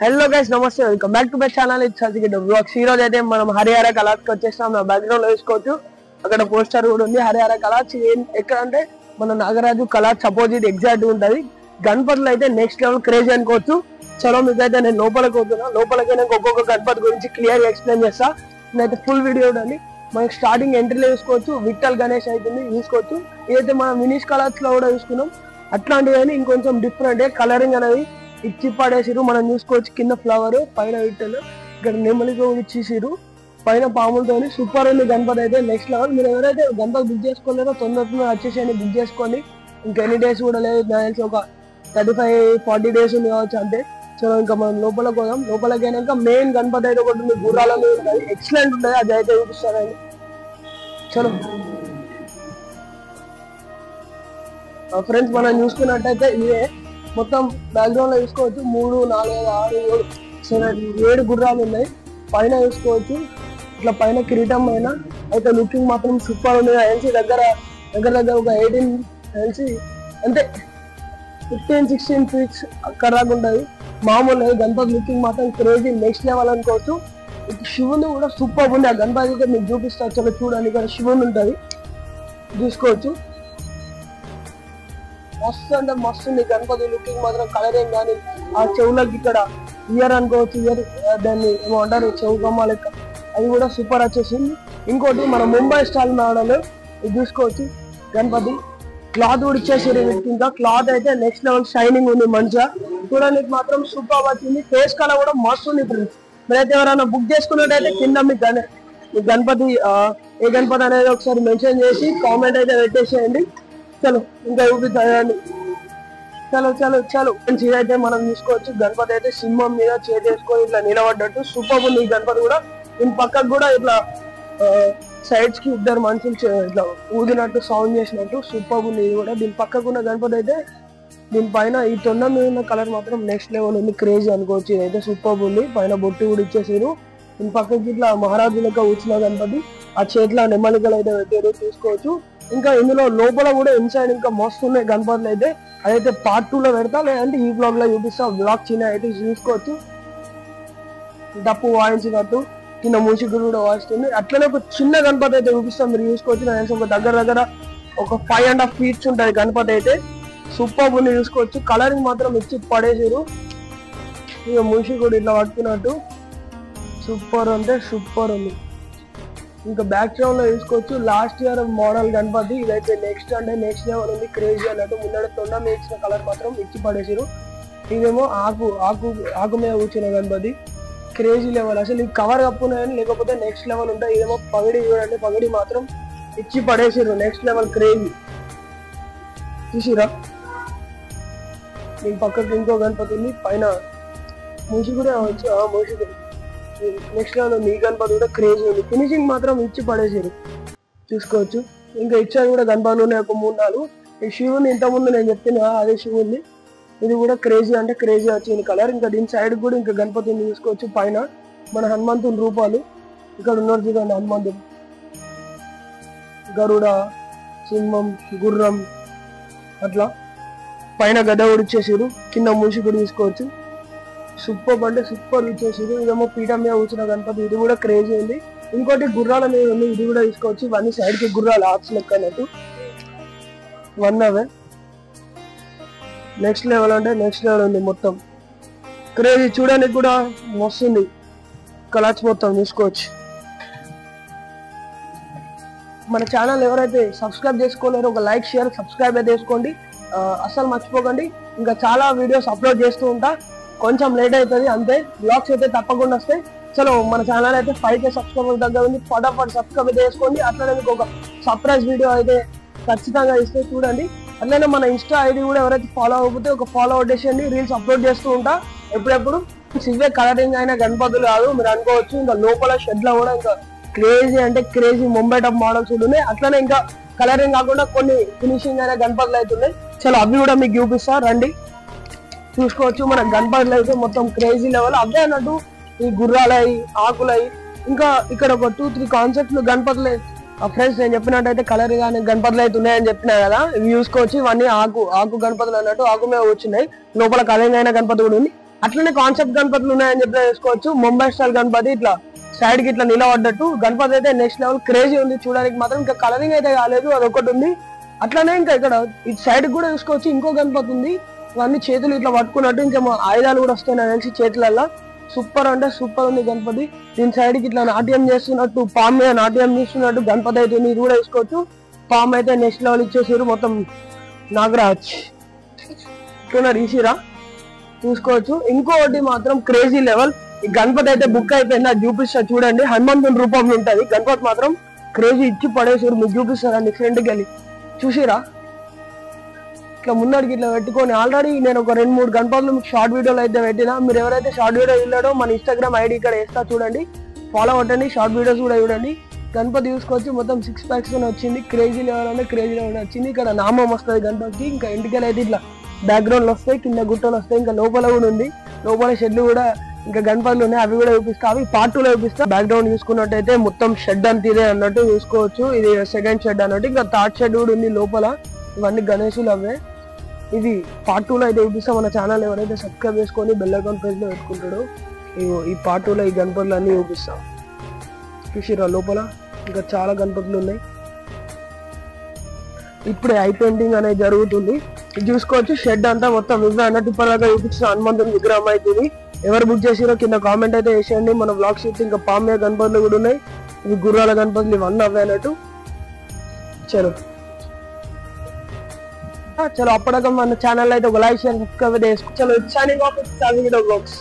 Hello guys, నమస్తే, welcome back to my channel. It's సజిగెడ్ vlogs. ఈ రోజు అయితే మనం హరిహర కళాకి వచ్చేస్తాం. నా బ్యాక్గ్రౌండ్ లో చూసుకోవచ్చు, అక్కడ పోస్టర్ కూడా ఉంది. హరిహర కళాస్ ఎక్కడ అంటే మన నాగరాజు కళాస్ అపోజిట్ ఎగ్జాక్ట్ ఉంటది. గణపతులు అయితే నెక్స్ట్ లెవెల్ క్రేజ్ అనుకోవచ్చు. చలో మీకైతే నేను లోపలికి పోతున్నా. లోపలికి నేను ఒక్కొక్క గణపతి గురించి క్లియర్ ఎక్స్ప్లెయిన్ చేస్తా. నేనైతే ఫుల్ వీడియో ఉండండి. మనకి స్టార్టింగ్ ఎంట్రీలో చూసుకోవచ్చు విఠల్ గణేష్ అవుతుంది చూసుకోవచ్చు. ఇదైతే మనం మినీష్ కళాస్ లో కూడా చూసుకున్నాం. అట్లాంటివి ఇంకొంచెం డిఫరెంట్ కలరింగ్ అనేది ఇచ్చి పడేసిరు. మనం చూసుకోవచ్చు కింద ఫ్లవర్, పైన విట్టలు, ఇక్కడ నెమలితో ఇచ్చేసిరు, పైన పాములతో. సూపర్ ఉంది గణపతి అయితే నెక్స్ట్ లెవెల్. మీరు ఎవరైతే గణపతి బుక్ చేసుకోలేదో తొందరగా వచ్చేసి బుక్ చేసుకోండి. ఇంకా ఎన్ని డేస్ కూడా లేదు, తెలిసి ఒక 35-40 డేస్ ఉంది కావచ్చు అంతే. సో ఇంకా మనం లోపలికి పోదాం. లోపలికి అయినాక మెయిన్ గణపతి అయితే ఒకటి ఉంది, గుర్రాల మీద ఉంటుంది, ఎక్సలెంట్ ఉంటుంది. అది అయితే చూపిస్తారండి. చలో ఫ్రెండ్స్, మనం చూసుకున్నట్టయితే ఇదే మొత్తం బ్యాక్గ్రౌండ్ లో చూసుకోవచ్చు. 3, 4, 6, 7, 7 గుర్రాలు ఉన్నాయి. పైన చూసుకోవచ్చు ఇట్లా పైన కిరీటం పైన అయితే లుకింగ్ మాత్రం సూపర్ ఉంది. ఎల్సీ దగ్గర ఒక 18 ఎల్సీ అంటే 15-16 ఫీట్స్ అక్కడ దాకా ఉంటుంది. మామూలు గణపతి లుకింగ్ మాత్రం క్రేజీ నెక్స్ట్ లెవెల్ అనుకోవచ్చు. శివుని కూడా సూపర్ ఉంది. ఆ గణపతి అయితే మీకు చూపిస్తా, చలో చూడండి. ఇక్కడ శివుని ఉంటుంది చూసుకోవచ్చు. మస్తు అంటే మస్తు ఉంది గణపతి లుకింగ్ మాత్రం. కలరింగ్ కానీ ఆ చెవులకి ఇక్కడ ఇయర్ అనుకోవచ్చు, ఇయర్ దాన్ని ఏమంటారు చెవు కమ్మ లెక్క, అది కూడా సూపర్ వచ్చేసింది. ఇంకోటి మన ముంబై స్టైల్ మోడల్ ఇది చూసుకోవచ్చు. గణపతి క్లాత్ కూడా ఇచ్చేసారు. ఇంకా క్లాత్ అయితే నెక్స్ట్ లెవెల్ షైనింగ్ ఉంది మంచిగా. చూడడానికి మాత్రం సూపర్ వచ్చింది. ఫేస్ కలర్ కూడా మస్తు ఉంది ఫ్రెండ్స్. మీరైతే ఎవరైనా బుక్ చేసుకున్నట్టయితే కింద మీ గణపతి ఏ గణపతి అనేది ఒకసారి మెన్షన్ చేసి కామెంట్ అయితే పెట్టేసేయండి. చలో ఇంకా చూపిస్తాయండి. చలో ఇదైతే మనం చూసుకోవచ్చు. గణపతి అయితే సింహం మీద చేసేసుకొని ఇట్లా నిలబడ్డట్టు సూపర్ ఉంది. ఈ గణపతి కూడా దీని పక్కకు కూడా ఇట్లా సైడ్స్ కి ఇద్దరు మనుషులు ఇట్లా ఊదినట్టు సౌండ్ చేసినట్టు సూపర్ ఉంది. ఇది కూడా దీని పక్కకున్న గణపతి అయితే దీనిపైన ఈ తొండ మీద ఉన్న కలర్ మాత్రం నెక్స్ట్ లెవెల్ ఉంది, క్రేజీ అనుకోవచ్చు. ఇదైతే సూపర్ ఉంది. పైన బొట్టు కూడా ఇచ్చేసారు. దీని పక్కకి ఇట్లా మహారాజు లెక్క కూర్చున్న గణపతి, ఆ చేతిలో నెమ్మలికలు అయితే పెట్టారు చూసుకోవచ్చు. ఇంకా ఇందులో లోపల కూడా ఇన్సైడ్ ఇంకా మస్తు ఉన్నాయి గణపతులు అయితే. అదైతే పార్ట్ 2 లో పెడతా, లేదంటే ఈ బ్లాగ్ లో చూపిస్తా. బ్లాగ్ చిన్న అయితే చూసుకోవచ్చు. డప్పు వాయించినట్టు కింద మూసిగురు కూడా వాయిస్తుంది. అట్లనే ఒక చిన్న గణపతి అయితే చూపిస్తాం, మీరు చూసుకోవచ్చు. నాకు ఒక దగ్గర ఒక 5.5 ఫీట్స్ ఉంటుంది గణపతి అయితే. సూపర్ ఉంది చూసుకోవచ్చు. కలరింగ్ మాత్రం ఇచ్చి పడేసారు. ఇక మూసిగుడు ఇట్లా పట్టుకున్నట్టు సూపర్ అంటే సూపర్ ఉంది. ఇంకా బ్యాక్ గ్రౌండ్ లో చూసుకోవచ్చు లాస్ట్ ఇయర్ మోడల్ గణపతి. ఇదైతే నెక్స్ట్ లెవెల్ ఉంది, క్రేజీ అన్నట్టు. ముందర తొండ మీద ఇచ్చిన కలర్ మాత్రం ఇచ్చి పడేసారు. ఇదేమో ఆకు మీద కూర్చున్న గణపతి, క్రేజీ లెవెల్. అసలు ఈ కవర్ కప్పున్నాయని లేకపోతే నెక్స్ట్ లెవెల్ ఉంటాయి. ఇదేమో పగడి చూడండి, పగడి మాత్రం ఇచ్చి పడేసారు నెక్స్ట్ లెవెల్ క్రేజీ. చూసిరా దీని పక్కకి ఇంకో గణపతి ఉంది, పైన మూసి కూడా మూసి నెక్స్ట్ లెవెల్ ఉంది. ఈ గణపతి కూడా క్రేజీ ఉంది. ఫినిషింగ్ మాత్రం ఇచ్చి పడేసారు చూసుకోవచ్చు. ఇంకా ఇచ్చారు కూడా గణపతులు ఉన్నాయి ఒక 3-4. ఈ శివుని ఇంతకుముందు నేను చెప్తున్నా అదే శివుని. ఇది కూడా క్రేజీ అంటే క్రేజీ వచ్చింది కలర్. ఇంకా దీని సైడ్ కూడా ఇంకా గణపతిని చూసుకోవచ్చు. పైన మన హనుమంతుని రూపాలు ఇక్కడ ఉన్నారు చూడండి. హనుమంతుడు, గరుడ, సింహం, గుర్రం అట్లా పైన గడ్డ కూడా ఇచ్చేసారు. కింద మూసి కూడా తీసుకోవచ్చు. సూపర్ అంటే సూపర్ ఇచ్చేసారు. ఇదేమో పీఠం మీద కూర్చున్న గణపతి, ఇది కూడా క్రేజీ ఉంది. ఇంకోటి గుర్రాల మీద ఉంది, ఇది కూడా తీసుకోవచ్చు. ఇవన్నీ సైడ్ కి గుర్రాలు ఆర్ట్స్ లెక్క అన్నట్టు. 1 అవర్ నెక్స్ట్ లెవెల్ అంటే నెక్స్ట్ లెవెల్ ఉంది మొత్తం క్రేజీ. చూడడానికి కూడా మస్తుంది కలర్స్ మొత్తం చూసుకోవచ్చు. మన ఛానల్ ఎవరైతే సబ్స్క్రైబ్ చేసుకోలేరో ఒక లైక్, షేర్, సబ్స్క్రైబ్ అయితే చేసుకోండి. అస్సలు మర్చిపోకండి. ఇంకా చాలా వీడియోస్ అప్లోడ్ చేస్తూ ఉంటా, కొంచెం లేట్ అవుతుంది అంతే. బ్లాగ్స్ అయితే తప్పకుండా వస్తాయి. చలో మన ఛానల్ అయితే 5K సబ్స్క్రైబర్ దగ్గర ఉంది. ఫటాఫట్ సబ్స్క్రైబ్ అయితే చేసుకోండి. అట్లనే మీకు ఒక సర్ప్రైజ్ వీడియో అయితే ఖచ్చితంగా ఇస్తే చూడండి. అట్లనే మన ఇన్స్టా ఐడి కూడా ఎవరైతే ఫాలో అవ్వకపోతే ఒక ఫాలో అవుటేసేయండి. రీల్స్ అప్లోడ్ చేస్తూ ఉంటా ఎప్పుడెప్పుడు. ఇవే కలరింగ్ అయిన గణపతులు కాదు మీరు అనుకోవచ్చు. ఇంకా లోపల షెడ్ లో కూడా ఇంకా క్రేజీ అంటే క్రేజీ ముంబై టప్ మోడల్స్ ఉన్నాయి. అట్లనే ఇంకా కలరింగ్ కాకుండా కొన్ని ఫినిషింగ్ అయిన గణపతులు అయితే ఉన్నాయి. చలో అవి కూడా మీకు చూపిస్తా రండి చూసుకోవచ్చు. మన గణపతులు అయితే మొత్తం క్రేజీ లెవెల్ అవే అన్నట్టు. ఈ గుర్రాలై, ఆకులై, ఇంకా ఇక్కడ ఒక 2-3 కాన్సెప్ట్లు గణపతులే ఫ్రెండ్స్. నేను చెప్పినట్టయితే కలర్ కానీ గణపతులు అయితే ఉన్నాయని చెప్పినా కదా, ఇవి చూసుకోవచ్చు. ఇవన్నీ ఆకు గణపతులు అన్నట్టు ఆకు మీద వచ్చినాయి. లోపల కలరింగ్ అయిన గణపతి కూడా ఉంది. అట్లనే కాన్సెప్ట్ గణపతులు ఉన్నాయని చెప్పి చేసుకోవచ్చు. ముంబై స్టైల్ గణపతి ఇట్లా సైడ్ కి ఇట్లా నిలబడ్డట్టు గణపతి అయితే నెక్స్ట్ లెవెల్ క్రేజీ ఉంది చూడడానికి మాత్రం. ఇంకా కలరింగ్ అయితే కాలేదు, అదొకటి ఉంది. అట్లనే ఇంకా ఇక్కడ ఇటు సైడ్ కూడా చూసుకోవచ్చు ఇంకో గణపతి ఉంది. ఇవన్నీ చేతులు ఇట్లా పట్టుకున్నట్టు ఇంకా ఆయుధాలు కూడా వస్తాయి నాకు తెలిసి చేతులలో. సూపర్ అంటే సూపర్ ఉంది గణపతి. దీని సైడ్ కి ఇట్లా నాట్యం చేస్తున్నట్టు, పాము మీద నాట్యం చేస్తున్నట్టు గణపతి అయితే ఇది కూడా చూసుకోవచ్చు. పాము అయితే నెక్స్ట్ లెవెల్ ఇచ్చేసారు మొత్తం. నాగరాజ్ ఈసిరా చూసుకోవచ్చు. ఇంకోటి మాత్రం క్రేజీ లెవెల్. ఈ గణపతి అయితే బుక్ అయిపోయింది, అది చూపిస్తా చూడండి. హనుమంతుని రూపంలో ఉంటది గణపతి మాత్రం క్రేజీ ఇచ్చి పడేసారు. మీకు చూపిస్తారండి ఫ్రెండ్కి వెళ్ళి చూసిరా. ఇట్లా ముందడికి ఇట్లా పెట్టుకొని ఆల్రెడీ నేను ఒక 2-3 గణపతులు మీకు షార్ట్ వీడియోలు అయితే పెట్టినా. మీరు ఎవరైతే షార్ట్ వీడియో వెళ్ళాడో మన ఇన్స్టాగ్రామ్ ఐడి ఇక్కడ వేస్తా చూడండి, ఫాలో కొట్టండి. షార్ట్ వీడియోస్ కూడా చూడండి. గణపతి చూసుకోవచ్చు మొత్తం 6 packs వచ్చింది. క్రేజీ లెవెల్ అంటే క్రేజీ లెవెల్ వచ్చింది. ఇక్కడ నామం వస్తుంది గణపతికి. ఇంకా ఇంటికి అయితే ఇట్లా బ్యాక్గ్రౌండ్ వస్తాయి, కింద గుట్టలు వస్తాయి. ఇంకా లోపల కూడా ఉంది, లోపల షెడ్లు కూడా ఇంకా గణపతులు ఉన్నాయి, అవి కూడా చూపిస్తా. అవి పార్ట్ 2లో చూపిస్తా. బ్యాక్గ్రౌండ్ చూసుకున్నట్టయితే మొత్తం షెడ్ అంత ఇదే అన్నట్టు చూసుకోవచ్చు. ఇది సెకండ్ షెడ్ అన్నట్టు. ఇంకా థర్డ్ షెడ్ కూడా ఉంది లోపల. ఇవన్నీ గణేశులు అవే. ఇది పార్ట్ 2లో అయితే చూపిస్తా. మన ఛానల్ ఎవరైతే సబ్స్క్రైబ్ చేసుకొని బెల్ ఐకాన్ ప్రెస్ లో పెట్టుకుంటాడో ఈ పార్ట్ 2లో ఈ గణపతులు అన్ని చూపిస్తా. చూసిరా లోపల ఇంకా చాలా గణపతులు ఉన్నాయి. ఇప్పుడే ఐ పెయింటింగ్ అనేది జరుగుతుంది. ఇది చూసుకోవచ్చు షెడ్ అంతా మొత్తం ఇవే అన్నట్టు ఇప్పటిదాకా చూపించిన హనుమంతుని విగ్రహం అవుతుంది. ఎవరు బుక్ చేసిరో కింద కామెంట్ అయితే వేసేయండి. మన బ్లాగ్ షూట్ ఇంకా పామే గణపతులు కూడా ఉన్నాయి. ఇవి గుర్రాల గణపతులు ఇవన్నీ అవే అన్నట్టు. చలో అప్పటిదాకా మన ఛానల్ అయితే ఒక లైక్ షేర్ సబ్స్క్రైబ్ చేసుకో. చలో సైనింగ్ ఆఫ్.